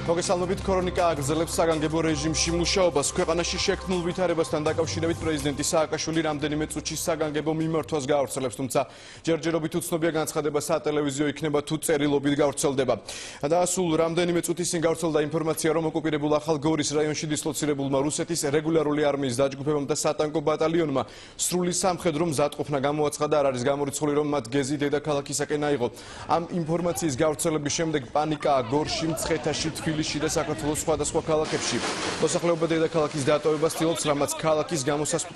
მოგესალმებით, ქრონიკა აგრძელებს საგანგებო რეჟიმში მუშაობას. ქვეყანაში შექმნილ ვითარებასთან დაკავშირებით პრეზიდენტი სააკაშვილი რამდენიმე წუთში საგანგებო მიმართვას გაავრცელებს, თუმცა ჯერჯერობით უცნობია განცხადება სატელევიზიო იქნება თუ წერილობით გავრცელდება. და სულ რამდენიმე წუთის წინ გავრცელდა ინფორმაცია, რომ ოკუპირებულ ახალ გორის რაიონში დისლოცირებულმა რუსეთის რეგულარული არმიის დაჯგუფებამ და სატანკო ბატალიონმა სრული სამხედრო მზადყოფნა გამოაცხადა. არ არის გამორიცხული, რომ მათ გეზი დედაქალაქისაკენ აიღო. ამ ინფორმაციის გავრცელების შემდეგ პანიკაა გორში, მცხეთაში, თბილისში და საქართველოს სხვადასხვა ქალაქებში. მოსახლეობა დედაქალაქის დატოვებას ცდილობს, რამაც ქალაქის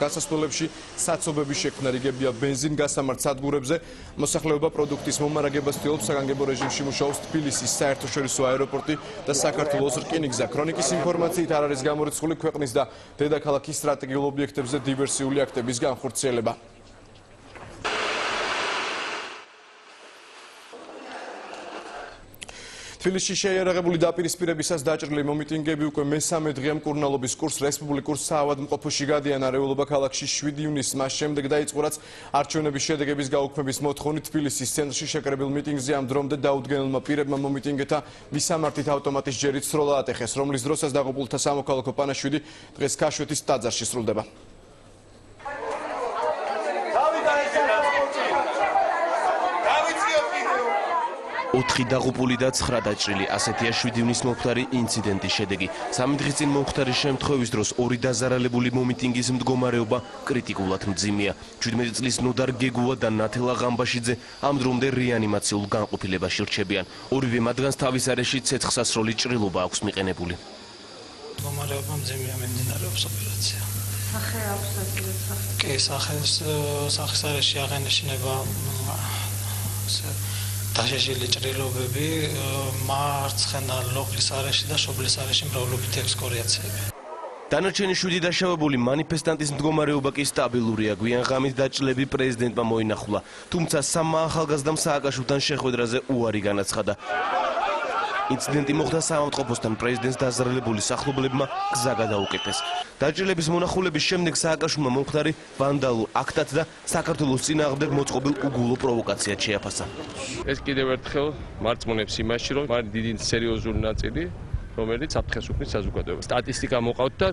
გასასვლელებში საცობების შექმნა. რიგებია ბენზინ-გასამართ სადგურებზე. მოსახლეობა პროდუქტის მომარაგებას ცდილობს, საგანგებო რეჟიმში მუშაობს თბილისის საერთაშორისო აეროპორტი და საქართველოს რკინიგზა. ქრონიკის ინფორმაციით არ არის გამორიცხული ქვეყნის და დედაქალაქის სტრატეგიულ ობიექტებზე დივერსიული აქტების განხორციელება. თბილისში შეიარაღებული დაპირისპირებისას დაჭრილი მომიტინგეები უკვე მესამე დღეა მკურნალობის კურსს რესპუბლიკურ საავადმყოფოში გადიან. არეულობა ქალაქში 7 ივნისს მას შემდეგ დაიწყო, რაც არჩევნების შედეგების გაუქმების მოთხოვნით თბილისის ცენტრში შეკრებილ მიტინგზე ამ დრომდე დაუდგენელმა პირებმა მომიტინგეთა მისამართით ავტომატის ჯერით სროლა ატეხეს, რომლის დროსაც დაღუპულთა სამოქალაქო პანაშვიდი დღეს ქაშვეთის ტაძარში სრულდება. 4 დაღუპული და 9 დაჭრილი. ასეთია 7 ივნისის მომხდარი ინციდენტის შედეგი. 3 დღის წინ მომხდარი შემთხვევის დროს 2 დაზარალებული მომიტინგის მდგომარეობა კრიტიკულად მძიმეა. 17 წლის ნოდარ გეგუა და ნათელა ღამბაშიძე ამ დრომდე რეანიმაციულ განყოფილებაში რჩებიან. ორივე მათგანს თავის არეში ცეცხლსასროლი ჭრილობა აქვს მიყენებული. მდგომარეობა მძიმეა, მიმდინარეობს ოპერაცია. სახე აქვს საჭიროება. კი, სახის არეში აღენიშნება დაშეშილი ჭრილობები, მარცხენა ლოხლის არეში და შობლის არეში მრავლობითი ექსკორიაციები. დანარჩენი 7 დაშავებული მანიფესტანტის მდგომარეობა კი სტაბილურია. გვიან ღამით დაჭრილები პრეზიდენტმა მოინახულა, თუმცა სამმა ახალგაზრდამ სააკაშვილთან შეხვედრაზე უარი განაცხადა. ინციდენტი მოხდა საავადმყოფოსთან. პრეზიდენტს დაზარალებული სახლობლებმა გზა გადაუკეტეს. დაჭრილების მონახულების შემდეგ სააკაშვილმა მომხდარი ვანდალურ აქტად და საქართველოს წინააღმდეგ მოწყობილ უგულო პროვოკაციად შეაფასა. ეს კიდევ ერთხელ მარწმუნებს იმაში, რომ არის დიდი სერიოზული ნაწილი, რომელიც საფრთხეს უქმნის საზოგადოებას. სტატისტიკა მოყავთ და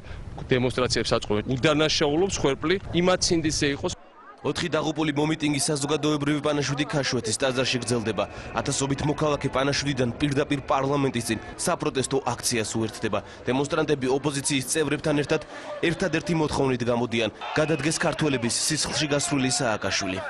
დემონსტრაციებს აწყობენ. უდანაშაულობს ხვერპლი, იმათ სინდისზე იყოს. 4 დაღუპული მომიტინგის საზოგადოებრივი პანაშვიდი ქაშვეთის ტაძარში გრძელდება. ათასობით მოქალაქე პანაშვიდიდან პირდაპირ პარლამენტის წინ საპროტესტო აქციას უერთდება. დემონსტრანტები ოპოზიციის წევრებთან ერთადერთი მოთხოვნით გამოდიან, გადადგეს ქართველების სისხლში გასვლილი სააკაშვილი.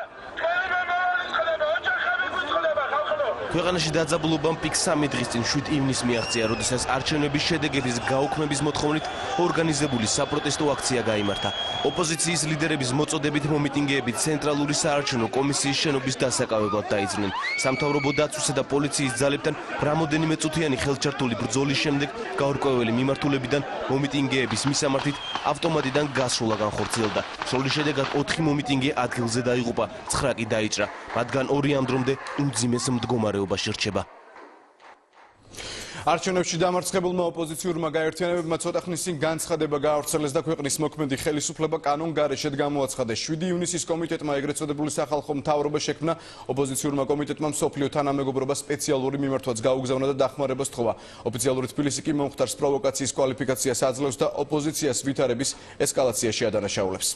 ქვეყანაში დაძაბულობამ პიკ 3 დღის წინ 7 ივნისს მიაღწია, როდესაც არჩევნების შედეგების გაუქმების მოთხოვნით ორგანიზებული საპროტესტო აქცია გაიმართა. ოპოზიციის ლიდერების მოწოდებით მომიტინგეები ცენტრალური საარჩევნო კომისიის შენობის დასაკავებლად დაიძრნენ. სამთავრობო დაცვისა და პოლიციის ძალებთან რამოდენიმე წუთიანი ხელჩართული ბრძოლის შემდეგ გაურკვეველი მიმართულებიდან მომიტინგეების მისამართით ავტომატიდან გასროლა განხორციელდა. სროლის შედეგად 4 მომიტინგე ადგილზე დაიღუპა, 9 კი დაიჭრა. მათგან 2 ამ დრომდე უმძიმეს მდგომარეობაში რჩება. არჩევნებში დამარცხებულმა ოპოზიციურმა გაერთიანებებმა ცოტა ხნის წინ განცხადება გაავრცელეს და ქვეყნის მოქმედი ხელისუფლება კანონგარეშედ გამოაცხადეს. 7 ივნისის კომიტეტმა ეგრეთ წოდებული სახალხო მთავრობა შექმნა. ოპოზიციურმა კომიტეტმა მსოფლიო თანამეგობრობა სპეციალური მიმართვაც გაუგზავნა და დახმარება სთხოვა. ოფიციალური თბილისი კი მომხდარს პროვოკაციის კვალიფიკაციას აძლევს და ოპოზიციას ვითარების ესკალაციაში ადანაშაულებს.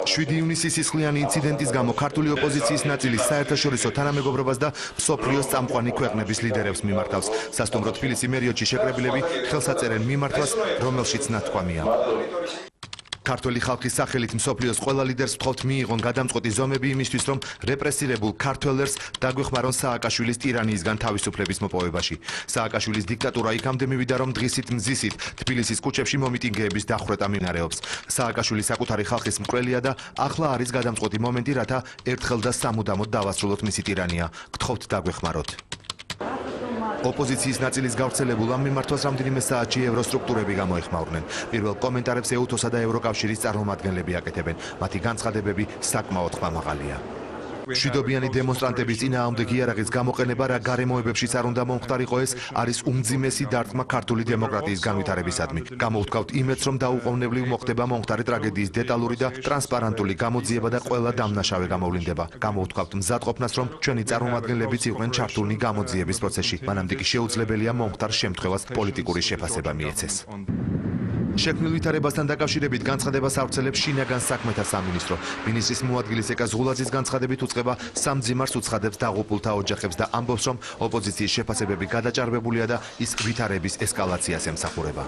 7 ივნისის სისხლიანი ინციდენტის გამო ქართული ოპოზიციის ნაწილი საერთაშორისო თანამეგობრობას და მსოფლიოს წამყვანი ქვეყნების ლიდერებს მიმართავს. სასტუმრო თბილისი მერიოტში შეკრებილები ხელს აწერენ მიმართვას, რომელშიც ნათქვამია. ქართული ხალხის სახელით მსოფლიოს ყველა ლიდერს ვთხოვთ მიიღონ გადამწყვეტი ზომები იმისთვის, რომ რეპრესირებულ ქართველებს დაგვეხმარონ სააკაშვილის ტირანიისგან თავისუფლების მოპოვებაში. სააკაშვილის დიქტატურა იქამდე მივიდა, რომ დღისით მზისით თბილისის ქუჩებში მომიტინგეების დახვრეტა მიმდინარეობს. სააკაშვილი საკუთარი ხალხის მკვლელია და ახლა არის გადამწყვეტი მომენტი, რათა ერთხელ და სამუდამოდ დავასრულოთ მისი ტირანია. გთხოვთ დაგვეხმაროთ. ოპოზიციის ნაწილის გავრცელებულ ამ მიმართვას რამდენიმე საათში ევროსტრუქტურები გამოეხმაურნენ. პირველ კომენტარებს EUTOS-ა და ევროკავშირის წარმომადგენლები აკეთებენ. მათი განცხადებები საკმაოდ ხმამაღალია. მშვიდობიანი დემონსტრანტების წინააღმდეგ იარაღის გამოყენება რა გარემოებებშიც არ უნდა მომხდარიყო ეს არის უმძიმესი დარტყმა ქართული დემოკრატიის განვითარებისადმი. Გამოვთქვავთ იმედს, რომ დაუყოვნებლივ მოხდება მომხდარი ტრაგედიის დეტალური და ტრანსპარანტული გამოძიება და ყველა დამნაშავე გამოვლინდება. Გამოვთქვავთ მზადყოფნას, რომ ჩვენი წარმომადგენლებიც იყვნენ ჩართულნი გამოძიების პროცესში. მანამდე კი შეუძლებელია მომხდარ შემთხვევას პოლიტიკური შეფასება მიეცეს. შექმნილ ვითარებასთან დაკავშირებით განცხადებას ავრცელებს შინაგან საქმეთა სამინისტრო. მინისტრის მოადგილის ეკა ზღულაძის განცხადებით უწყება სამძიმარს უცხადებს დაღუპულთა ოჯახებს და ამბობს, რომ ოპოზიციის შეფასებები გადაჭარბებულია და ის ვითარების ესკალაციას ემსახურება.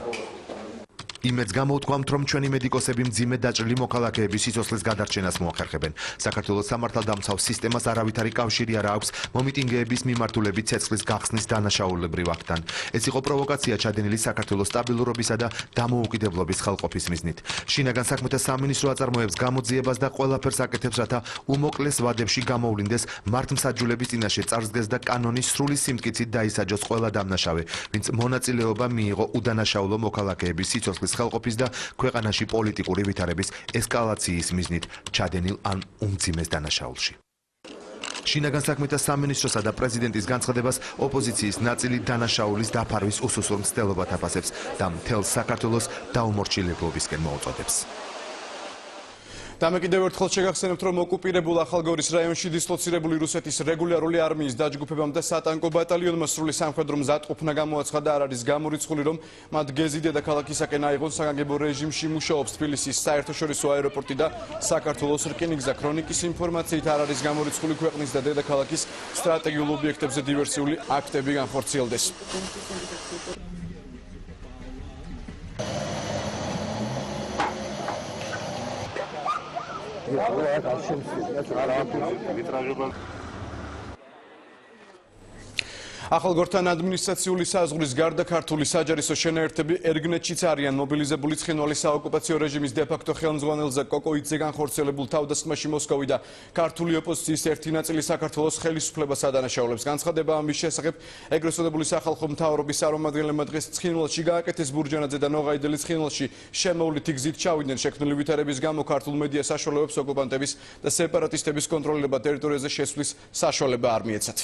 იმედს გამოვთქვამთ, რომ ჩვენი მედიკოსები მძიმე დაჭრილი მოქალაქეების სიცოცხლის გადარჩენას მოახერხებენ. საქართველოს სამართალდამცავ სისტემას არავითარი კავშირი არ აქვს მომიტინგეების მიმართულებით ცეცხლის გახსნის დანაშაულებრივ აქტთან. ეს იყო პროვოკაცია ჩადენილი საქართველოს სტაბილურობისა და დამოუკიდებლობის ხელყოფის მიზნით. შინაგან საქმეთა სამინისტრო აწარმოებს გამოძიებას და ყველაფერს აკეთებს, რათა უმოკლეს ვადებში გამოვლინდეს მართლმსაჯულების წინაშე წარსდგეს და კანონის სრული სიმტკიცით დაისაჯოს ყველა დამნაშავე, ვინც მონაწილეობა მიიღო უდანაშაულო მოქალაქეების სიცოცხლის ხელყოფის და ქვეყანაში პოლიტიკური ვითარების ესკალაციის მიზნით ჩადენილ ან უმძიმეს დანაშაულში. შინაგან საქმეთა სამინისტროსა და პრეზიდენტის განცხადებას ოპოზიციის ნაწილი დანაშაულის დაფარვის უსუსურ მცდელობად აფასებს და მთელ საქართველოს დაუმორჩილებობისკენ მოუწოდებს. და მე კიდევ ერთხელ შეგახსენებთ, რომ ოკუპირებულ ახალგორის რაიონში დისლოცირებული რუსეთის რეგულარული არმიის დაჯგუფებამ და სატანკო ბატალიონმა სრული სამხედრო მზადყოფნა გამოაცხადა. არ არის გამორიცხული, რომ მათ გეზი დედაქალაქისაკენ აიღონ. საგანგებო რეჟიმში მუშაობს თბილისის საერთაშორისო აეროპორტი და საქართველოს რკინიგზა. ქრონიკის ინფორმაციით არ არის გამორიცხული ქვეყნის და დედაქალაქის სტრატეგიულ ობიექტებზე დივერსიული აქტები განხორციელდეს. ახალგორთან ადმინისტრაციული საზღვრის გარდა ქართული საჯარისო შენაერთები ერგნეთშიც არიან. მობილიზებული ცხინვალი საოკუპაციო რეჟიმის დე-ფაქტო ხელმძღვანელზე კოკოიძე განხორციელებულ თავდასხმაში მოსკოვი და ქართული ოპოზიციის ერთი ნაწილი საქართველოს ხელისუფლებას ადანაშაულებს. განცხადება ამის შესახებ ეგრეთ წოდებული სახალხო მთავრობის წარმომადგენლებმა დღეს ცხინვალში გააკეთეს. ბურჯანაძე და ნოღაიდელი ცხინვალში შემოვლითი გზით ჩავიდნენ. შექმნილი ვითარების გამო ქართულ მედია საშუალებებს ოკუპანტების და სეპარატისტების კონტროლირება ტერიტორიაზე შესვლის საშუალება არ მიეცათ.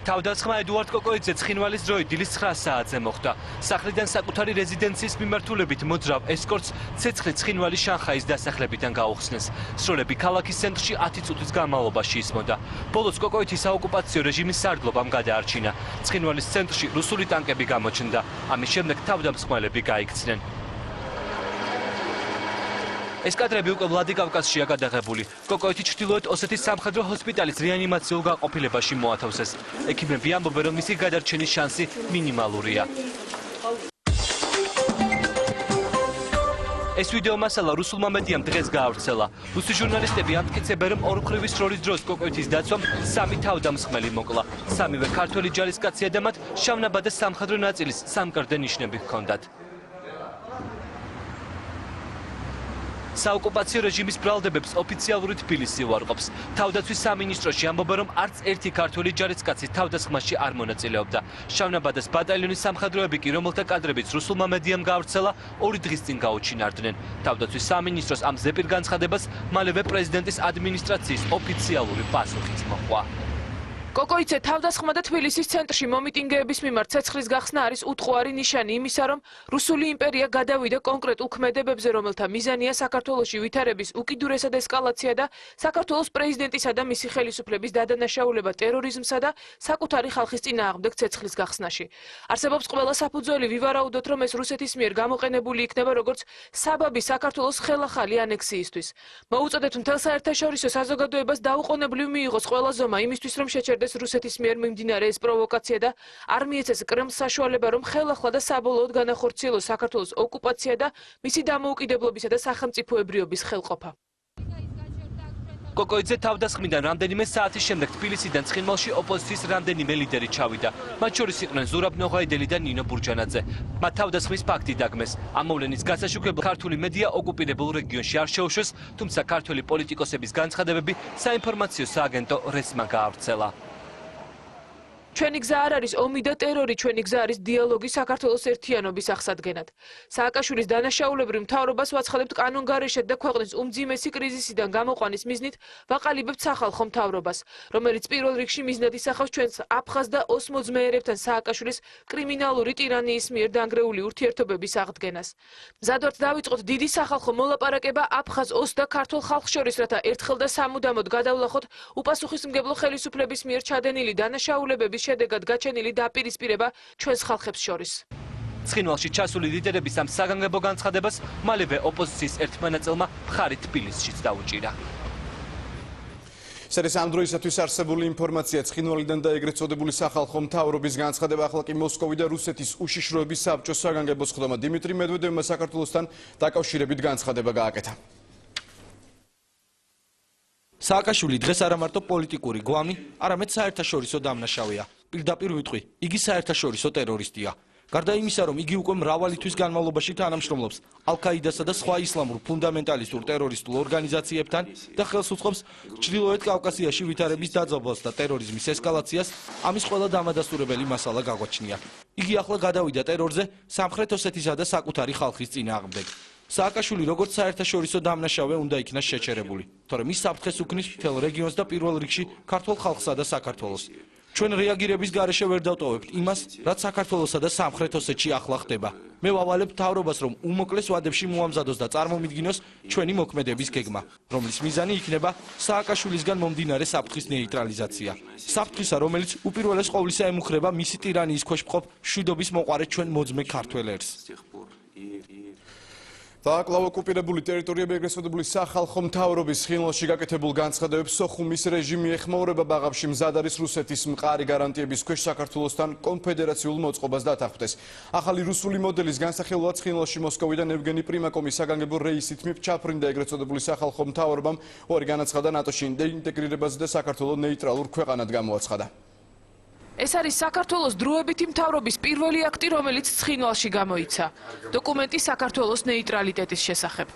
თავდასხმა ედუარდ კოკოიძე ცხინვალის დროით დილის 9 საათზე მოხდა. სახლიდან საკუთარი რეზიდენციის მიმართულებით მოძრავ ესკორტს ცეცხლი ცხინვალის შანხაის დასახლებიდან გაუხსნეს. სროლები ქალაქის ცენტრში 10 წუთის განმავლობაში ისმოდა. ბოლოს კოკოიძის საოკუპაციო რეჟიმის სარდლობამ გადაარჩინა. ცხინვალის ცენტრში რუსული ტანკები გამოჩნდა. ამის შემდეგ თავდამსხმელები გაიქცნენ. ეს კადრები უკვე ვლადიკავკაზშია გადაღებული. კოკოიძე ჩრდილოეთ ოსეთის სამხედრო ჰოსპიტალის რეანიმაციულ გაყოფილებაში მოათავსეს. ექიმები ამბობენ, რომ მისი გადარჩენის შანსი მინიმალურია. ეს ვიდეო მასალა რუსულმა მედიამ დღეს გაავრცელა. რუსი ჟურნალისტები ამტკიცებენ, რომ ორმხრივი სროლის დროს კოკოიძის დაცვამ 3 თავდამსხმელი მოკლა. 3-ვე ქართველი ჯარისკაცია და მათ შავნაბადა სამხედრო ნაწილის სამკარდე ნიშნები ჰქონდათ. საოკუპაციო რეჟიმის ბრალდებებს ოფიციალური თბილისი უარყოფს. თავდაცვის სამინისტროში ამბობენ, რომ არც ერთი ქართველი ჯარისკაცი თავდასხმაში არ მონაწილეობდა. შავნაბადეს ბატალიონის სამხედროები კი, რომელთა კადრებიც რუსულმა მედიამ გაავრცელა, 2 დღის წინ გაუჩინარდნენ. თავდაცვის სამინისტროს ამ ზეპირ განცხადებას მალევე პრეზიდენტის ადმინისტრაციის ოფიციალური პასუხიც მოჰყვა. კოკოიძე თავდასხმა და თბილისის ცენტრში მომიტინგეების მიმართ ცეცხლის გახსნა არის უტყუარი ნიშანი იმისა, რომ რუსული იმპერია გადავიდა კონკრეტულ ქმედებებზე, რომელთა მიზანია საქართველოში ვითარების უკიდურესად ესკალაცია და საქართველოს პრეზიდენტისა და მისი ხელისუფლების დადანაშაულება ტერორიზმსა და საკუთარი ხალხის წინააღმდეგ ცეცხლის გახსნაში. არსებობს ყველა საფუძველი ვივარაუდოთ, რომ ეს რუსეთის მიერ გამოყენებული იქნება როგორც საბაბი საქართველოს ხელახალი ანექსიისთვის. მოუწოდეთ მთელ საერთაშორისო საზოგადოებას დაუყოვნებლივ მიიღოს ყველა ზომა იმისთვის, რომ შეჩერდეს რუსეთის მიერ მიმდინარე ეს პროვოკაცია და არ მიეცეს კრემლს საშუალება, რომ ხელახლა და საბოლოოდ განახორციელოს საქართველოს ოკუპაცია და მისი დამოუკიდებლობისა და სახელმწიფოებრიობის ხელყოფა. კოკოიძე თავდასხმიდან რამდენიმე საათის შემდეგ თბილისიდან ცხინვალში ოპოზიციის რამდენიმე ლიდერი ჩავიდა. მათ შორის იყვნენ ზურაბ ნოღაიდელი და ნინო ბურჯანაძე. მათ თავდასხმის ფაქტი დაგმეს. ამ მოვლენის გასაშუქებლად ქართული მედია ოკუპირებულ რეგიონში არ შეუშვეს, თუმცა ქართველი პოლიტიკოსების განცხადებები საინფორმაციო სააგენტო რესმა გაავრცელა. ჩვენი გზა არ არის ომი და ტერორი, ჩვენი გზა არის დიალოგი საქართველოს ერთიანობის აღსადგენად. სააკაშვილის დანაშაულებრივ მთავრობას ვაცხადებთ კანონგარეშედ და ქვეყნის უმძიმესი კრიზისიდან გამოყვანის მიზნით ვაყალიბებთ სახალხო მთავრობას, რომელიც პირველ რიგში მიზნად ისახავს ჩვენს აფხაზ და ოს მოძმეერებთან სააკაშვილის კრიმინალური ტირანიის მიერ დანგრეული ურთიერთობების აღდგენას. მზად ვართ დავიწყოთ დიდი სახალხო მოლაპარაკება აფხაზ, ოს და ქართულ ხალხს შორის, რათა ერთხელ და სამუდამოდ გადავლახოთ უპასუხისმგებლო ხელისუფლების მიერ ჩადენილი დანაშაულებების შედეგად გაჩენილი დაპირისპირება ჩვენს ხალხებს შორის. ცხინვალში ჩასული ლიდერების ამ საგანგებო განცხადებას მალევე ოპოზიციის ერთმა ნაწილმა მხარი თბილისშიც დაუჭირა. ეს არის ამ დროისათვის არსებული ინფორმაცია ცხინვალიდან და ეგრეთ წოდებული სახალხო მთავრობის განცხადება. ახლა კი მოსკოვი და რუსეთის უშიშროების საბჭოს საგანგებო სხდომა დიმიტრი მედვედევმა საქართველოსთან დაკავშირებით განცხადება გააკეთა. სააკაშვილი დღეს არა მარტო პოლიტიკური გვამი, არამედ საერთაშორისო დამნაშავეა. პირდაპირ ვიტყვი, იგი საერთაშორისო ტერორისტია. გარდა იმისა, რომ იგი უკვე მრავალი თვის განმავლობაში თანამშრომლობს ალ-კაიდასა და სხვა ისლამურ ფუნდამენტალისტურ ტერორისტულ ორგანიზაციებთან და ხელს უწყობს ჩრდილოეთ კავკასიაში ვითარების დაძაბულს და ტერორიზმის ესკალაციას, ამის ყველა დამადასტურებელი მასალა გაგვაჩნია. იგი ახლა გადავიდა ტერორზე სამხრეთ ოსეთისა და საკუთარი ხალხის წინააღმდეგ. სააკაშვილი როგორც საერთაშორისო დამნაშავე უნდა იქნას შეჩერებული, თორემ ის საფრთხეს უქმნის მთელ რეგიონს და პირველ რიგში ქართულ ხალხსა და საქართველოს. ჩვენ რეაგირების გარეშე ვერ დავტოვებთ იმას, რაც საქართველოსა და სამხრეთ ოსეთში ახლა ხდება. მე ვავალებ მთავრობას, რომ უმოკლეს ვადებში მოამზადოს და წარმომიდგინოს ჩვენი მოქმედების გეგმა, რომლის მიზანი იქნება სააკაშვილისგან მომდინარე საფრთხის ნეიტრალიზაცია. საფრთხისა, რომელიც უპირველეს ყოვლისა ემუქრება მისი ტირანიის ქვეშ მყოფ მშვიდობის მოყარე ჩვენ მოძმე ქართველებს. დააკლავ ოკუპირებული ტერიტორიები ეგრეთ წოდებული სახალხო მთავრობის ცხინვალში გაკეთებულ განცხადებებს სოხუმის რეჟიმი ეხმაურება ბაღებში მზად არის რუსეთის მყარი გარანტიების ქვეშ საქართველოსთან კონფედერაციულ მოწყობას დათანხმდეს. ახალი რუსული მოდელის განსახილვად ცხინვალში მოსკოვიდან ევგენი პრიმაკომის საგანგებო რეისით ჩაფრინდა ეგრეთ წოდებული სახალხო მთავრობამ ორი განაცხადა ნატოში ინტეგრირებაზე და საქართველოს ნეიტრალურ ქვეყანად გამოაცხადა. ეს არის საქართველოს დროებითი მთავრობის პირველი აქტი, რომელიც ცხინვალში გამოიცა. დოკუმენტი საქართველოს ნეიტრალიტეტის შესახებ.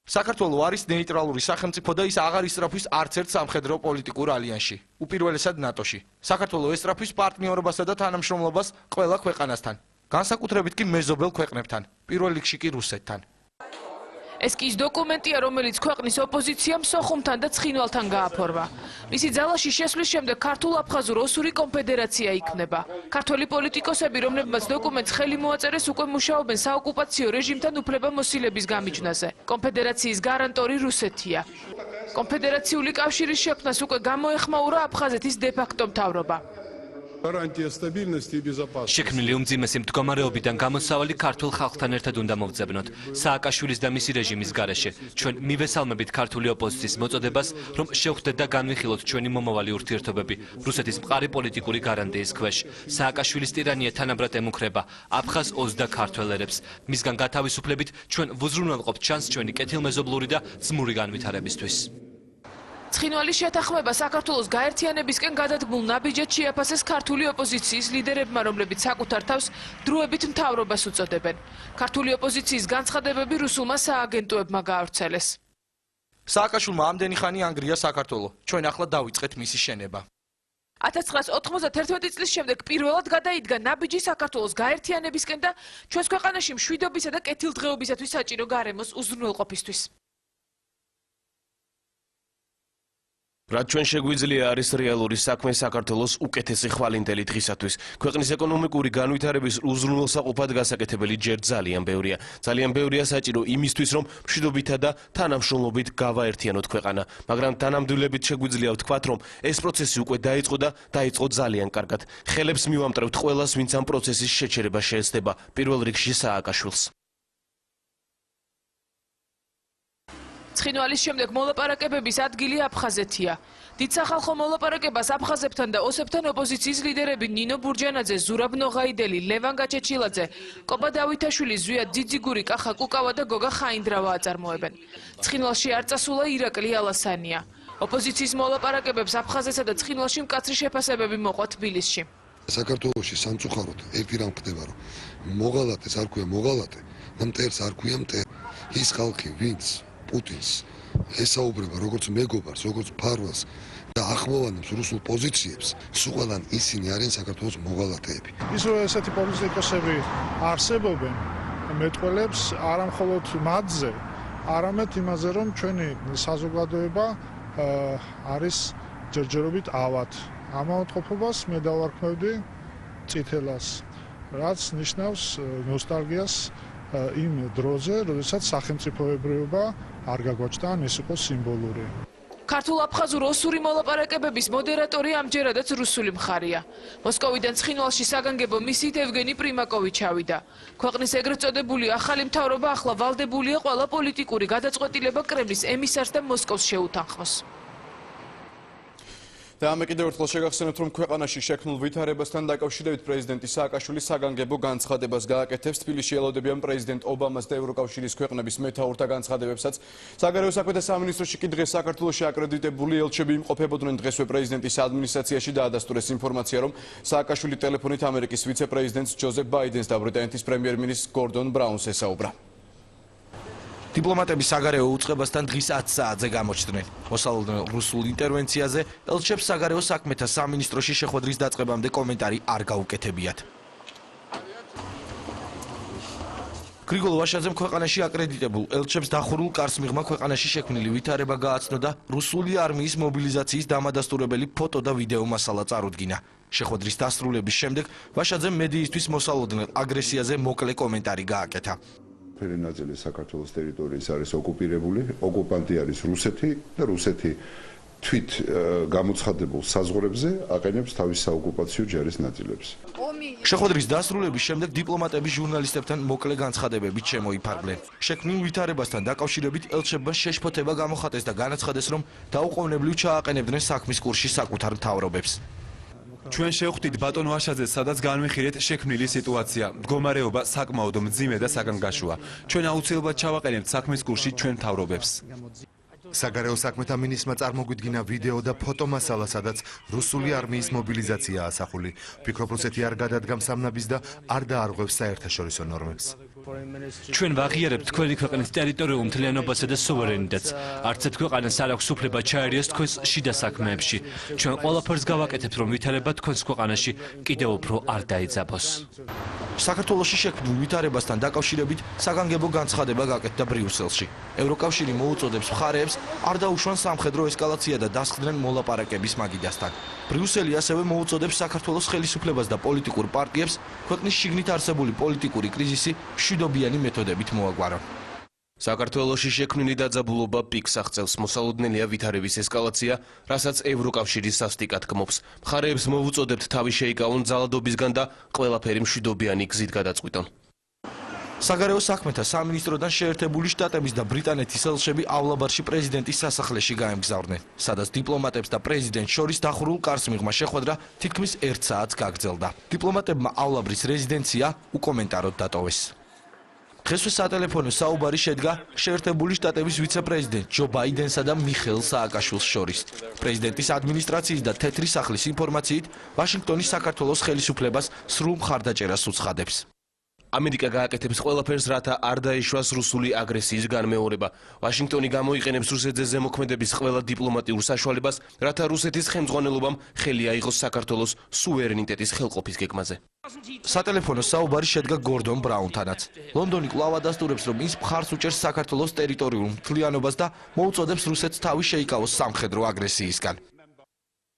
საქართველო არის ნეიტრალური სახელმწიფო და ის აღარ ისწრაფვის არც ერთ სამხედრო პოლიტიკურ ალიანსში, უპირველესად ნატოში. საქართველო ესწრაფვის პარტნიორობასა და თანამშრომლობას ყველა ქვეყანასთან, განსაკუთრებით კი მეზობელ ქვეყნებთან, პირველ რიგში კი რუსეთთან. ეს კი ის დოკუმენტია, რომელიც ქვეყნის ოპოზიციამ სოხუმთან და ცხინვალთან გააფორმა. მისი ძალაში შესვლის შემდეგ ქართულ-აფხაზურ-ოსური კონფედერაცია იქმნება. ქართველი პოლიტიკოსები, რომლებმაც დოკუმენტს ხელი მოაწერეს, უკვე მუშაობენ საოკუპაციო რეჟიმთან უფლებამოსილების გამიჯვნაზე. კონფედერაციის გარანტორი რუსეთია. კონფედერაციული კავშირის შექმნას უკვე გამოეხმაურა აფხაზეთის დე-ფაქტო მთავრობა. შექმნილი უმძიმესი მდგომარეობიდან გამოსავალი ქართულ ხალხთან ერთად უნდა მოვძებნოთ. სააკაშვილის და მისი რეჟიმის გარეშე ჩვენ მივესალმებით ქართული ოპოზიციის მოწოდებას, რომ შევხვდეთ და განვიხილოთ ჩვენი მომავალი ურთიერთობები რუსეთის მყარი პოლიტიკური გარანტიის ქვეშ. სააკაშვილის ტირანია თანაბრად ემუქრება აფხაზ, ოს და ქართველ ერებს. მისგან გათავისუფლებით ჩვენ ვუზრუნველყოფთ ჩანს ჩვენი კეთილმეზობლური და ძმური განვითარებისთვის. ცხინვალის შეთანხმება საქართველოს გაერთიანებისკენ გადადგმულ ნაბიჯად შეაფასეს ქართული ოპოზიციის ლიდერებმა, რომლებიც საკუთარ თავს დროებით მთავრობას უწოდებენ. ქართული ოპოზიციის განცხადებები რუსულმა სააგენტოებმა გაავრცელეს. სააკაშვილმა ამდენი ხანი ანგრია საქართველო. ჩვენ ახლა დავიწყეთ მისი შენება. 1991 წლის შემდეგ პირველად გადაიდგა ნაბიჯი საქართველოს გაერთიანებისკენ და ჩვენს ქვეყანაში მშვიდობისა და კეთილდღეობისათვის საჭირო გარემოს უზრუნველყოფისთვის. რაც ჩვენ შეგვიძლია არის რეალური საქმე საქართველოს უკეთესი ხვალინდელი დღისათვის. ქვეყნის ეკონომიკური განვითარების უზრუნველსაყოფად გასაკეთებელი ჯერ ძალიან ბევრია. ძალიან ბევრია საჭირო იმისთვის, რომ მშვიდობითა და თანამშრომლობით გავაერთიანოთ ქვეყანა. მაგრამ თანამდებობით შეგვიძლია ვთქვათ, რომ ეს პროცესი უკვე დაიწყო და დაიწყო ძალიან კარგად. ხელებს მივამტრევთ ყველას, ვინც ამ პროცესის შეჩერება შეეცდება, პირველ რიგში სააკაშვილს. ცხინვალის შემდეგ მოლაპარაკებების ადგილი აფხაზეთია. დიდ სახალხო მოლაპარაკებას აფხაზებთან და ოსებთან ოპოზიციის ლიდერები ნინო ბურჯანაძე, ზურაბ ნოღაიდელი, ლევან გაჩეჩილაძე, კობა დავითაშვილი, ზვიად ძიძიგური, კახა კუკავა და გოგა ხაინდრავა აწარმოებენ. ცხინვალში არ წასულა ირაკლი ალასანია. ოპოზიციის მოლაპარაკებებს აფხაზეთსა და ცხინვალში მკაცრი შეფასებები მოყვა თბილისში. საქართველოში სამწუხაროდ ერთი რამ ხდება, რომ მოღალატეს არ ქვია მოღალატე და მტერს არ ქვია მტერ. ის ხალხი, ვინც პუტინს ესაუბრება როგორც მეგობარს, როგორც ფარვალს და ახმოვანებს რუსულ პოზიციებს, სულან ისინი არიან საქართველოს მოღალატეები. ის რომ ესეთი პოლიტიკოსები არსებობენ, მეტყველებს არა მხოლოდ მათზე, არამედ იმაზე, რომ ჩვენი საზოგადოება არის ჯერჯერობით ავად. ამ ავადმყოფობას მე დავარქმევდი წითელას, რაც ნიშნავს ნოსტალგიას იმ დროზე, როდესაც სახელმწიფოებრიობა არ გაგვაჩნდა, ან ეს იყო სიმბოლური. ქართულ-აფხაზურ-ოსური მოლაპარაკებების მოდერატორი ამჯერადაც რუსული მხარეა. მოსკოვიდან ცხინვალში საგანგებო მისით ევგენი პრიმაკოვი ჩავიდა. ქვეყნის ეგრეთ წოდებული ახალი მთავრობა ახლა ვალდებულია ყველა პოლიტიკური გადაწყვეტილება კრემლის ემისარს და მოსკოვს შეუთანხმოს. და ამე კიდევ ერთხელ შეგახსენებთ, რომ ქვეყანაში შექმნილ ვითარებასთან დაკავშირებით პრეზიდენტი სააკაშვილი საგანგებო განცხადებას გააკეთებს. თბილისში ელოდებიან პრეზიდენტ ობამას და ევროკავშირის ქვეყნების მეთაურთა განცხადებებსაც. საგარეო საქმეთა სამინისტროში კი დღეს საქართველოში აკრედიტებული ელჩები იმყოფებოდნენ. დღესვე პრეზიდენტის ადმინისტრაციაში დაადასტურეს ინფორმაცია, რომ სააკაშვილი ტელეფონით ამერიკის ვიცე-პრეზიდენტს ჯოზეფ ბაიდენს და ბრიტანეთის პრემიერ-მინისტრს გორდონ ბრაუნს ესაუბრა. დიპლომატები საგარეო უწყებასთან დღის 10 საათზე გამოჩნდნენ. მოსალოდნელ რუსულ ინტერვენციაზე ელჩებს საგარეო საქმეთა სამინისტროში შეხვედრის დაწყებამდე კომენტარი არ გაუკეთებიათ. გრიგოლ ვაშაძემ ქვეყანაში აკრედიტებულ ელჩებს დახურულ კარს მიღმა ქვეყანაში შექმნილი ვითარება გააცნო და რუსული არმიის მობილიზაციის დამადასტურებელი ფოტო და ვიდეო მასალა წარუდგინა. შეხვედრის დასრულების შემდეგ ვაშაძემ მედიისთვის მოსალოდნელ აგრესიაზე მოკლე კომენტარი გააკეთა. ფერი ნაწილი საქართველოს ტერიტორიის არის ოკუპირებული, ოკუპანტი არის რუსეთი და რუსეთი თვით გამოცხადებულ საზღვრებზე აყენებს თავის საოკუპაციო ჯარის ნაწილებს. შეხვედრის დასრულების შემდეგ დიპლომატები ჟურნალისტებთან მოკლე განცხადებებით შემოიფარგლენ. შექმნილ ვითარებასთან დაკავშირებით ელჩებმა შეშფოთება გამოხატეს და განაცხადეს, რომ დაუყოვნებლივ ჩააყენებდნენ საქმის კურსში საკუთარ მთავრობებს. ჩვენ შევხვდით ბატონ ვაშაძეს, სადაც განვიხილეთ შექმნილი სიტუაცია. მდგომარეობა საკმაოდ მძიმე და საგანგაშოა. ჩვენ აუცილებლად ჩავაყენებთ საქმის კურსში ჩვენ მთავრობებს. საგარეო საქმეთა მინისტრმა წარმოგვიდგინა ვიდეო და ფოტომასალა, სადაც რუსული არმიის მობილიზაციაა ასახული. ვფიქრობ, რუსეთი არ გადადგამს სამნაბის და არ დაარღვევს საერთაშორისო ნორმებს. ჩვენ ვაღიარებთ თქვენი ქვეყნის ტერიტორიულ მთლიანობასა და სუვერენიტეტს. არც ერთ ქვეყანას არ აქვს უფლება ჩაერიოს თქვენს შიდა საქმეებში. ჩვენ ყველაფერს გავაკეთებთ, რომ ვითარება თქვენს ქვეყანაში კიდევ უფრო არ დაიძაბოს. საქართველოში შექმნილ ვითარებასთან დაკავშირებით საგანგებო განცხადება გაკეთდა ბრიუსელში. ევროკავშირი მოუწოდებს მხარეებს არ დაუშვან სამხედრო ესკალაცია და დასხდნენ მოლაპარაკების მაგიდასთან. ბრიუსელი ასევე მოუწოდებს საქართველოს ხელისუფლებას და პოლიტიკურ პარტიებს ქვეყნის შიგნით არსებული პოლიტიკური კრიზისი მშვიდობიანი მეთოდებით მოაგვარონ. საქართველოში შექმნილი დაძაბულობა პიკს აღწევს. მოსალოდნელია ვითარების ესკალაცია, რასაც ევროკავშირი სასტიკად გმობს. მხარეებს მოვუწოდებთ თავი შეიკავონ ძალადობისგან და ყველაფერი მშვიდობიანი გზით გადაწყვიტონ. საგარეო საქმეთა სამინისტროდან შეერთებული შტატების და ბრიტანეთის ელჩები ავლაბარში პრეზიდენტის სასახლეში გაემგზავრნენ, სადაც დიპლომატებს და პრეზიდენტს შორის დახურულ კარს მიღმა შეხვედრა თითქმის 1 საათს გაგრძელდა. დიპლომატებმა ავლაბრის რეზიდენცია უკომენტაროდ დატოვეს. დღესვე სატელეფონო საუბარი შედგა შეერთებული შტატების ვიცე-პრეზიდენტ ჯო ბაიდენსა და მიხეილ სააკაშვილს შორის. პრეზიდენტის ადმინისტრაციის და თეთრი სახლის ინფორმაციით, ვაშინგტონი საქართველოს ხელისუფლებას სრულ მხარდაჭერას უცხადებს. ამერიკა გააკეთებს ყველაფერს, რათა არ დაეშვას რუსული აგრესიის განმეორება. ვაშინგტონი გამოიყენებს რუსეთზე ზემოქმედების ყველა დიპლომატიურ საშუალებას, რათა რუსეთის ხელმძღვანელობამ ხელი აიღოს საქართველოს სუვერენიტეტის ხელყოფის გეგმაზე. სატელეფონო საუბარი შედგა გორდონ ბრაუნთანაც. ლონდონი კვლავ ადასტურებს, რომ ის მხარს უჭერს საქართველოს ტერიტორიულ მთლიანობას და მოუწოდებს რუსეთს თავი შეიკავოს სამხედრო აგრესიისგან.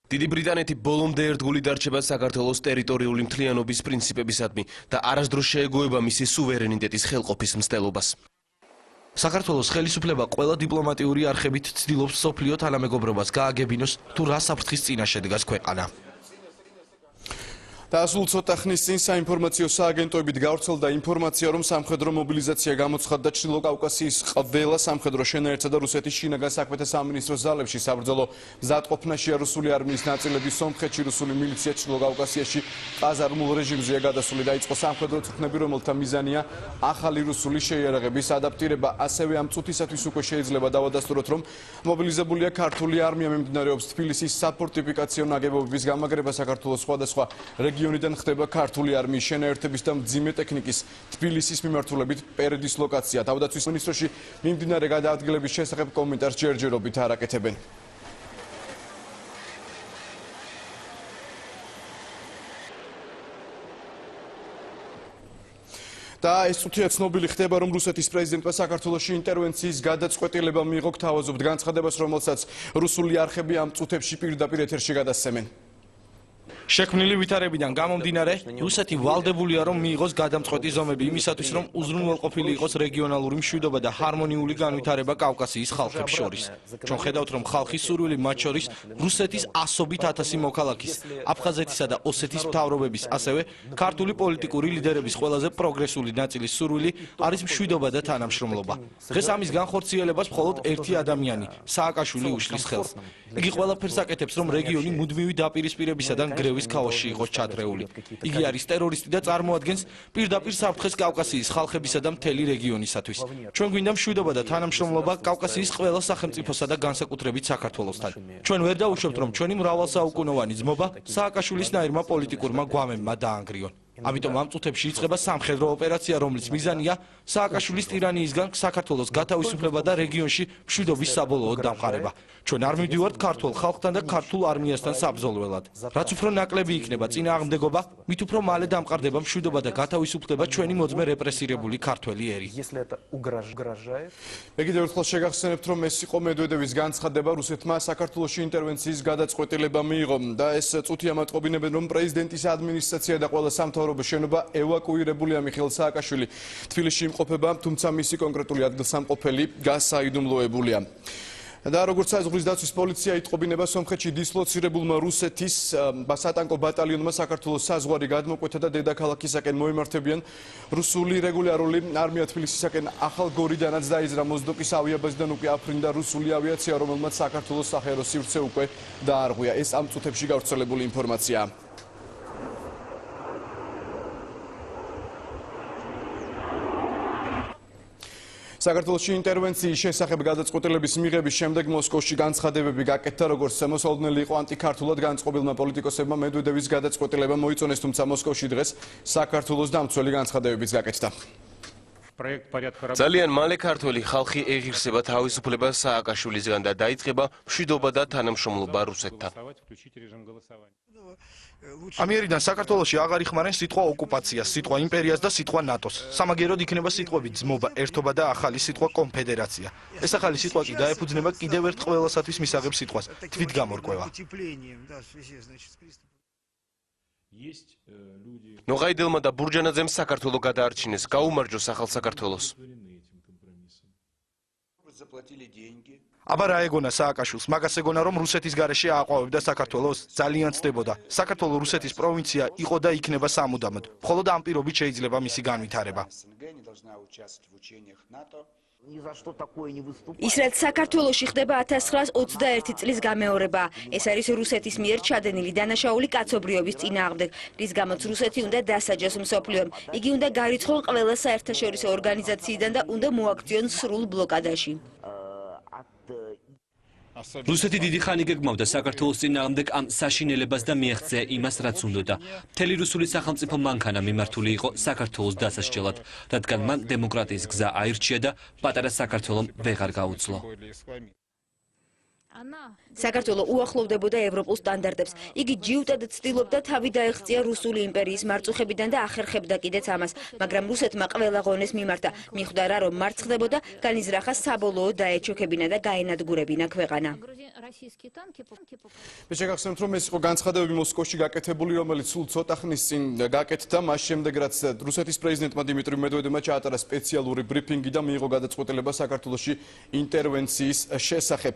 დიდი ბრიტანეთი ბოლომდე ერთგული დარჩება საქართველოს ტერიტორიული მთლიანობის პრინციპებისადმი და არასდროს შეეგუება მისი სუვერენიტეტის ხელყოფის მცდელობას. საქართველოს ხელისუფლება ყველა დიპლომატიური არხებით ცდილობს სოფლიო თანამეგობრობას გააგებინოს თუ რა საფრთხის წინაშე დგას ქვეყანა. და სულ ცოტა ხნის წინ საინფორმაციო სააგენტოებით გავრცელდა ინფორმაცია, რომ სამხედრო მობილიზაცია გამოცხადდა ჩრდილო კავკასიის ყველა სამხედრო შენაერთსა და რუსეთის შინაგან საქმეთა სამინისტროს ზალებში. საბრძოლო მზადყოფნაშია რუსული არმიის ნაწილები. სომხეთში რუსული მილიცია ჩრდილო კავკასიაში ყაზარმულ რეჟიმზეა გადასული. დაიწყო სამხედრო წვრთნები, რომელთა მიზანია ახალი რუსული შეიარაღების ადაპტირება. ასევე ამ წუთისათვის უკვე შეიძლება დავადასტუროთ, რომ მობილიზებულია ქართული არმია. მიმდინარეობს თბილისის საფორტიფიკაციო ნაგებობების გამაგრება. საქართველოს სხვადასხვა რეგიონებში რეგიონიდან ხდება ქართული არმიის შენაერთების და მძიმე ტექნიკის თბილისის მიმართულებით პერედის ლოკაცია. თავდაცვის მინისტროში მიმდინარე გადაადგილების შესახებ კომენტარს ჯერჯერობით არ აკეთებენ. და ეს წუთია ცნობილი ხდება, რომ რუსეთის პრეზიდენტმა საქართველოში ინტერვენციის გადაწყვეტილება მიიღო. გთავაზობთ განცხადებას, რომელსაც რუსული არხები ამ წუთებში პირდაპირ ეთერში გადასცემენ. შექმნილი ვითარებიდან გამომდინარე, რუსეთი ვალდებულია, რომ მიიღოს გადამწყვეტი ზომები იმისათვის, რომ უზრუნველყოფილი იყოს რეგიონალური მშვიდობა და ჰარმონიული განვითარება კავკასიის ხალხებს შორის. ჩვენ ხედავთ, რომ ხალხის სურვილი, მათ შორის რუსეთის ასობით ათასი მოქალაქის, აფხაზეთისა და ოსეთის მთავრობების, ასევე ქართული პოლიტიკური ლიდერების ყველაზე პროგრესული ნაწილის სურვილი არის მშვიდობა და თანამშრომლობა. დღეს ამის განხორციელებას მხოლოდ ერთი ადამიანი, სააკაშვილი უშლის ხელს. იგი ყველაფერს აკეთებს, რომ რეგიონი მუდმივი დაპირისპირებისაგან გრევის ქაოსში იყოს ჩადრეული. იგი არის ტერორისტი და წარმოადგენს პირდაპირ საფრთხეს კავკასიის ხალხებისა და მთელი რეგიონისათვის. ჩვენ გვინდა მშვიდობა და თანამშრომლობა კავკასიის ყველა სახელმწიფოსა და განსაკუთრებით საქართველოსთან. ჩვენ ვერ დავუშვებთ, რომ ჩვენი მრავალსაუკუნოვანი ძმობა სააკაშვილისნაირმა პოლიტიკურმა გვამებმა დაანგრიონ. ამიტომ ამ წუთებში იწყება სამხედრო ოპერაცია, რომლის მიზანია სააკაშვილის ტირანიისგან საქართველოს გათავისუფლება და რეგიონში მშვიდობის საბოლოოდ დამყარება. ჩვენ არ მივდივართ ქართულ ხალხთან და ქართულ არმიასთან საბრძოლველად. რაც უფრო ნაკლები იქნება წინააღმდეგობა, მით უფრო მალე დამყარდება მშვიდობა და გათავისუფლდება ჩვენი მოძმე რეპრესირებული ქართველი ერი. მე კიდევ ერთხელ შეგახსენებთ, რომ ეს იყო მედვედევის განცხადება, რუსეთმა საქართველოში ინტერვენციის გადაწყვეტილება მიიღო და ეს წუთი ამატყობინებენ, რომ პრეზიდენტის ადმინისტრაცია და ყველა სამთავრობო შენობა ევაკუირებულია. მიხეილ სააკაშვილი თბილისში იმყოფება, თუმცა მისი კონკრეტული ადგილსამყოფელი გასაიდუმლოებულია. და როგორც საზღვრის დაცვის პოლიცია იტყობინება, სომხეთში დისლოცირებულმა რუსეთის სატანკო ბატალიონმა საქართველოს საზღვარი გადმოკვეთა და დედაქალაქისაკენ მოემართებიან. რუსული რეგულარული არმია თბილისისაკენ ახალგორიდანაც დაიზრა მოზდოკის ავიაბაზიდან უკვე აფრინდა რუსული ავიაცია, რომელმაც საქართველოს საჰაერო სივრცე უკვე დაარღვია. ეს ამ წუთებში გავრცელებული ინფორმაციაა. საქართველოში ინტერვენციის შესახებ გადაწყვეტილების მიღების შემდეგ მოსკოვში განცხადებები გაკეთდა, როგორც მოსალოდნელი იყო ანტიქართულად განწყობილმა პოლიტიკოსებმა მედვედევის გადაწყვეტილება მოიწონეს, თუმცა მოსკოვში დღეს საქართველოს დამცველი განცხადებებიც გაკეთდა. ძალიან მალე ქართველი ხალხი ეღირსება თავისუფლებას სააკაშვილისგან და დაიწყება მშვიდობა და თანამშრომლობა რუსეთთან. ამიერიდან საქართველოში აღარ იხმარენ სიტყვა ოკუპაციას, სიტყვა იმპერიას და სიტყვა ნატოს. სამაგეროდ იქნება სიტყვები ძმობა, ერთობა და ახალი სიტყვა კონფედერაცია. ეს ახალი სიტყვა კი დაეფუძნება კიდევ ერთ ყველასათვის მისაღებ სიტყვას, თვითგამორკვევა. ნოღაიდილმა და ბურჯანაძემ საქართველო გადაარჩინეს, გაუმარჯოს ახალ საქართველოს. აბა რა ეგონა სააკაშვილს, მაგას ეგონა, რომ რუსეთის გარეშე ააყვავებდა საქართველოს, ძალიან ცდებოდა. საქართველო რუსეთის პროვინცია იყო და იქნება სამუდამოდ. მხოლოდ ამ პირობით შეიძლება მისი განვითარება. ის რაც საქართველოში ხდება 1921 წლის გამეორება. ეს არის რუსეთის მიერ ჩადენილი დანაშაული კაცობრიობის წინააღმდეგ, რის გამოც რუსეთი უნდა დასაჯოს მსოფლიომ. იგი უნდა გარიცხონ ყველა საერთაშორისო ორგანიზაციიდან და უნდა მოაქციონ სრულ ბლოკადაში. რუსეთი დიდი ხანი გეგმავდა საქართველოს წინააღმდეგ ამ საშინელებას და მიაღწია იმას, რაც უნდოდა. მთელი რუსული სახელმწიფო მანქანა მიმართული იყო საქართველოს დასასჯელად, რადგან მან დემოკრატიის გზა აირჩია და პატარა საქართველომ ვეღარ გაუძლო. საქართველო უახლოვდებოდა ევროპულ სტანდარტებს. იგი ჯიუტად ცდილობდა თავი დაეღწია რუსული იმპერიის მარწუხებიდან და ახერხებდა კიდეც ამას, მაგრამ რუსეთმა ყველა ღონეს მიმართა. მიხვდა რა, რომ მარცხ ხდებოდა, განიზრახა საბოლოოდ დაეჩოქებინა და გაენადგურებინა ქვეყანა. მე შეგახსენებთ, რომ ეს იყო განცხადებები მოსკოვში გაკეთებული, რომელიც სულ ცოტა ხნის წინ გაკეთდა, მას შემდეგ რაც რუსეთის პრეზიდენტმა დიმიტრი მედვედევმა ჩაატარა სპეციალური ბრიფინგი და მიიღო გადაწყვეტილება საქართველოში ინტერვენციის შესახებ.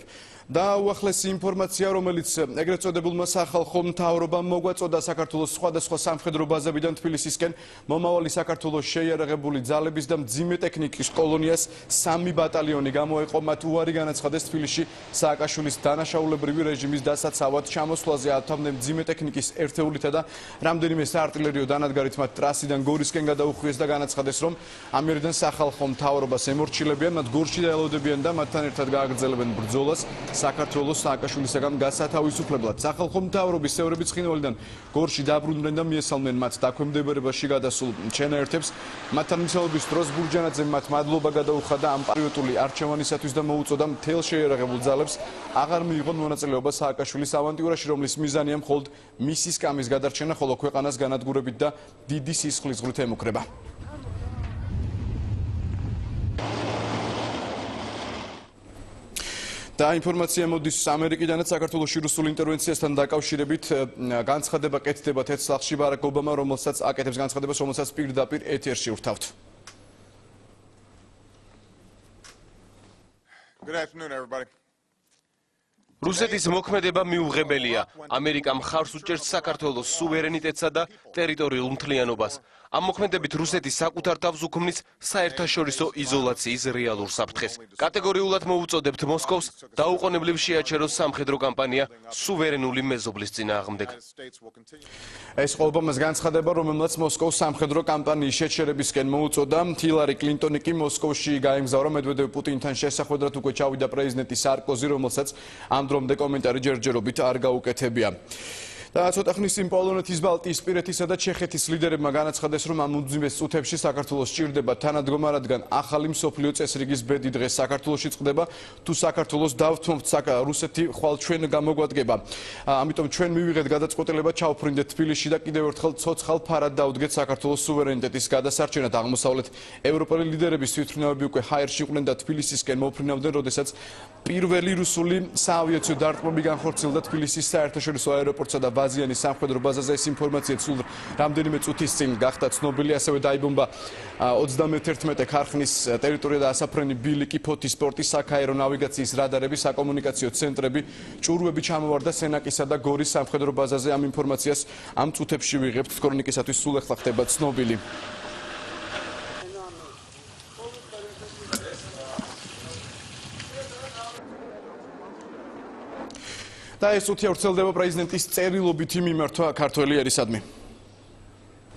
და უახლესი ინფორმაცია, რომელიც ეგრეთ წოდებულმა სახალხო მთავრობამ მოგვაწოდა საქართველოს სხვადასხვა სამხედრო ბაზებიდან თბილისისკენ მომავალი საქართველოს შეიარაღებული ძალების და მძიმე ტექნიკის კოლონიას 3 ბატალიონი გამოეყო. მათ უარი განაცხადეს თბილისში სააკაშვილის დანაშაულებრივი რეჟიმის დასაცავად ჩამოსვლაზე ათავდნენ მძიმე ტექნიკის ერთეულითა და რამდენიმე საარტილერიო დანადგარით მათ ტრასიდან გორისკენ გადაუხვიეს და განაცხადეს, რომ ამიერიდან სახალხო მთავრობას ემორჩილებიან, მათ გორში დაელოდებიან და მათთან ერთად გააგრძელებენ ბრძოლას. საქართველოს სააკაშვილისაგან გასათავისუფლებლად. სახალხო მთავრობის წევრები ცხინვალიდან გორში დაბრუნდნენ და მიესალმნენ მათ დაქვემდებარებაში გადასულ ჩენაერთებს. მათთან მიცემების დროს ბურჯანაძემ მათ მადლობა გადაუხადა ამ პატრიოტული არჩევანისათვის და მოუწოდა მთელ შეიარაღებულ ძალებს აღარ მიიღონ მონაწილეობა სააკაშვილის ავანტიურაში, რომლის მიზანია მხოლოდ მისი სკამის გადარჩენა, ხოლო ქვეყანას განადგურებით და დიდი სისხლისღვრით ემუქრება. და ინფორმაცია მოდის ამერიკიდანაც საქართველოში რუსულ ინტერვენციასთან დაკავშირებით განცხადება კეთდება თეთრ სახლში ბარაკ ობამა, რომელსაც აკეთებს განცხადებას, რომელსაც პირდაპირ ეთერში ვთავთ. Good afternoon, everybody. რუსეთის მოქმედება მიუღებელია. ამერიკა მხარს უჭერს საქართველოს სუვერენიტეტსა და ტერიტორიულ მთლიანობას. ამ მოქმედებით რუსეთი საკუთარ თავს უქმნის საერთაშორისო იზოლაციის რეალურ საფრთხეს. კატეგორიულად მოუწოდებთ მოსკოვს დაუყოვნებლივ შეაჩეროს სამხედრო კამპანია სუვერენული მეზობლის წინააღმდეგ. ეს ობამას განცხადება, რომელმაც მოსკოვის სამხედრო კამპანიის შეჩერებისკენ მოუწოდა, ჰილარი კლინტონი კი მოსკოვში გაემგზავრა მედვედევ პუტინთან შესახვედრად უკვე ჩავიდა პრეზიდენტი სარკოზი, რომელსაც ამ დრომდე კომენტარი ჯერჯერობით არ გაუკეთებია. და ცოტა ხნის წინ პოლონეთის, ბალტიის, სპირეთისა და ჩეხეთის ლიდერებმა განაცხადეს, რომ ამ უძიმეს წუთებში საქართველოს სჭირდება თანადგომა, რადგან ახალი მსოფლიო წესრიგის ბედი დღეს საქართველოში წყდება. თუ საქართველოს დავთმობთ, რუსეთი ხვალ ჩვენ გამოგვადგება. ამიტომ ჩვენ მივიღეთ გადაწყვეტილება, ჩავფრინდეთ თბილისში და კიდევ ერთხელ ცოცხალ ფარად დავდგეთ საქართველოს სუვერენიტეტის გადასარჩენად. აღმოსავლეთ ევროპელი ლიდერების თვითმფრინავები უკვე ჰაერში იყვნენ და თბილისისკენ მოფრინავდნენ, როდესაც პირველი რუსული საავიაციო დარტყმები განხორციელდა თბილისის საერთაშორისო აეროპორტსა და ბაზიანის სამხედრო ბაზაზე. ეს ინფორმაცია სულ რამდენიმე წუთის წინ გახდა ცნობილი. ასევე დაიბომბა 31 ქარხნის ტერიტორია და ასაფრენი ბილიკი, ფოთის სპორტის, საქაერო ნავიგაციის რადარები, საკომუნიკაციო ცენტრები, ჭურვები ჩამოვარდა სენაკისა და გორის სამხედრო ბაზაზე. ამ ინფორმაციას ამ წუთებში ვიღებთ. ქრონიკისათვის სულ ახლა ხდება ცნობილი. და ეს წუთი ვრცელდება პრეზიდენტის წერილობითი მიმართვა ქართველი ერისადმი.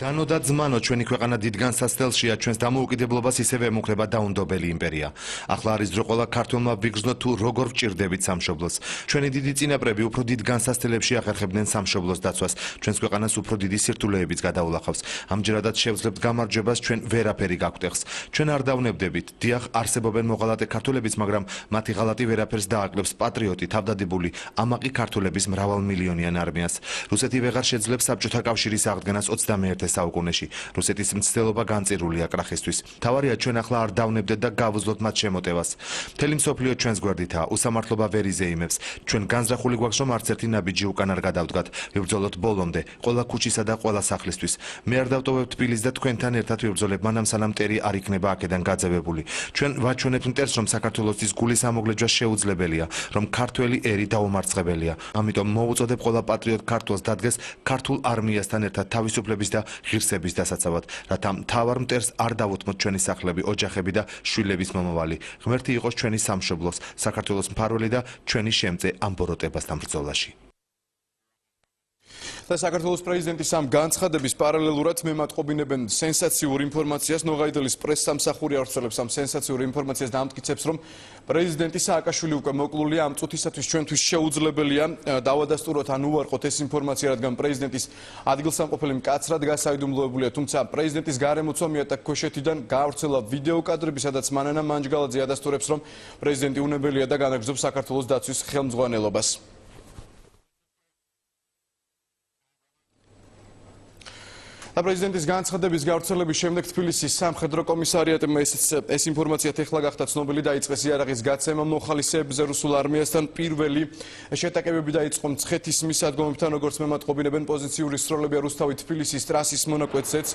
დანო და ძმანო, ჩვენი ქვეყანა დიდ განსაცდელშია, ჩვენს დამოუკიდებლობას ისევე ემუქრება დაუნდობელი იმპერია. ახლა არის დრო ყველა ქართველმა ვიგრძნოთ თუ როგორ ვჭირდებით სამშობლოს. ჩვენი დიდი წინაპრები უფრო დიდ განსაცდელებში ახერხებდნენ სამშობლოს დაცვას. ჩვენს ქვეყანას უფრო დიდი სირთულეებიც გადაულახავს. ამჯერადაც შევძლებთ გამარჯვებას, ჩვენ ვერაფერი გაგვტეხს. ჩვენ არ დავნებდებით. დიახ, არსებობენ მოღალატე ქართველებიც, მაგრამ მათი ღალატი ვერაფერს დააკლებს პატრიოტი, თავდადებული, ამაყი ქართველების მრავალმილიონიან არმიას. რუსეთი ვეღარ შეძლებს საბჭოთა კავშირის აღდგენას 21 საუკუნეში. რუსეთის მცდელობა განწირულია კრახისთვის. თავარია ჩვენ ახლა არ დავნებდეთ და გავუძლოთ მათ შემოტევას. მთელი მსოფლიო ჩვენს გვერდითაა, უსამართლობა ვერ იზეიმებს. ჩვენ განზრახული გვაქვს, რომ არც ერთი ნაბიჯი უკან არ გადავდგათ. ვიბრძოლოთ ბოლომდე, ყველა ქუჩისა და ყველა სახლისთვის. მე არ დავტოვებ თბილისს და თქვენთან ერთად ვიბრძოლებ, მანამ სანამ მტერი არ იქნება აქედან გაძევებული. ჩვენ ვაჩვენებთ მტერს, რომ საქართველოსთვის გულის ამოგლეჯვა შეუძლებელია, რომ ქართველი ერი დაუმარცხებელია. ამიტომ მოუწოდებ ყველა პატრიოტ ქართველს დადგეს ქართულ არმიასთან ერთად თავისუფლების და ღირსების დასაცავად, რათა მთავარ მტერს არ დავუთმოთ ჩვენი სახლები, ოჯახები და შვილების მომავალი. ღმერთი იყოს ჩვენი სამშობლოს, საქართველოს მფარველი და ჩვენი შემწე ამ ბოროტებასთან ბრძოლაში. და საქართველოს პრეზიდენტის ამ განცხადების პარალელურად მემატყობინებენ სენსაციურ ინფორმაციას. ნოღაიდელის პრესსამსახური ავრცელებს ამ სენსაციურ ინფორმაციას და ამტკიცებს, რომ პრეზიდენტი სააკაშვილი უკვე მოკლულია. ამ წუთისათვის ჩვენთვის შეუძლებელია დავადასტუროთ ან უარყოთ ეს ინფორმაცია, რადგან პრეზიდენტის ადგილსამყოფელი მკაცრად გასაიდუმლოებულია. თუმცა პრეზიდენტის გარემოცვა მიატა ქვეშეთიდან გაავრცელა ვიდეო კადრები, სადაც მანანა მანჯგალაძე ადასტურებს, რომ პრეზიდენტი უნებელია და განაგრძობს საქართველოს დაცვის ხელმძღვანელობას. და პრეზიდენტის განცხადების გავრცელების შემდეგ თბილისის სამხედრო კომისარიატმა ეს ინფორმაცია ეხლა გახდა ცნობილი, დაიწყეს იარაღის გაცემა მოხალისეებზე რუსულ არმიასთან. პირველი შეტაკებები დაიწყო მცხეთის მისადგომებთან, როგორც მემატყობინებენ პოზიციური სროლებია რუსთავი თბილისის ტრასის მონაკვეთზეც.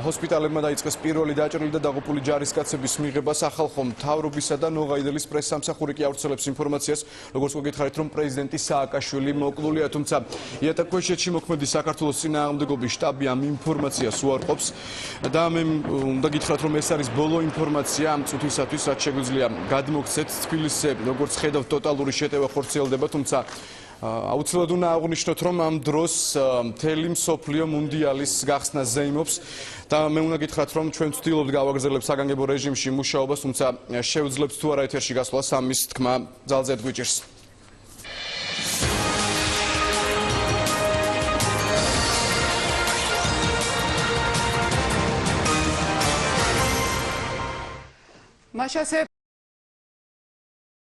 ჰოსპიტალებმა დაიწყეს პირველი დაჭრილი და დაღუპული ჯარისკაცების მიღება. სახალხო მთავრობისა და ნოღაიდელის პრესსამსახური კი ავრცელებს ინფორმაციას, როგორც გითხარით, რომ პრეზიდენტი სააკაშვილი მოკლულია, თუმცა იატაკქვეშეთში მოქმედი საქართველოს წინააღმდეგობის შტაბი ამ ინფორმაციას უარყოფს და მე უნდა გითხრათ, რომ ეს არის ბოლო ინფორმაცია ამ წუთისათვის, რაც შეგვიძლია გადმოგცეთ. თბილისზე, როგორც ხედავთ, ტოტალური შეტევა ხორციელდება, თუმცა აუცილებლად უნდა აღვნიშნოთ, რომ ამ დროს მთელი მსოფლიო მუნდიალის გახსნა ზეიმობს და მე უნდა გითხრათ, რომ ჩვენ ვცდილობთ გავაგრძელებთ საგანგებო რეჟიმში მუშაობას, თუმცა შეუძლებთ თუ არა ეთერში გასვლა, ამის თქმა ძალზედ გვიჭირს. მაშასე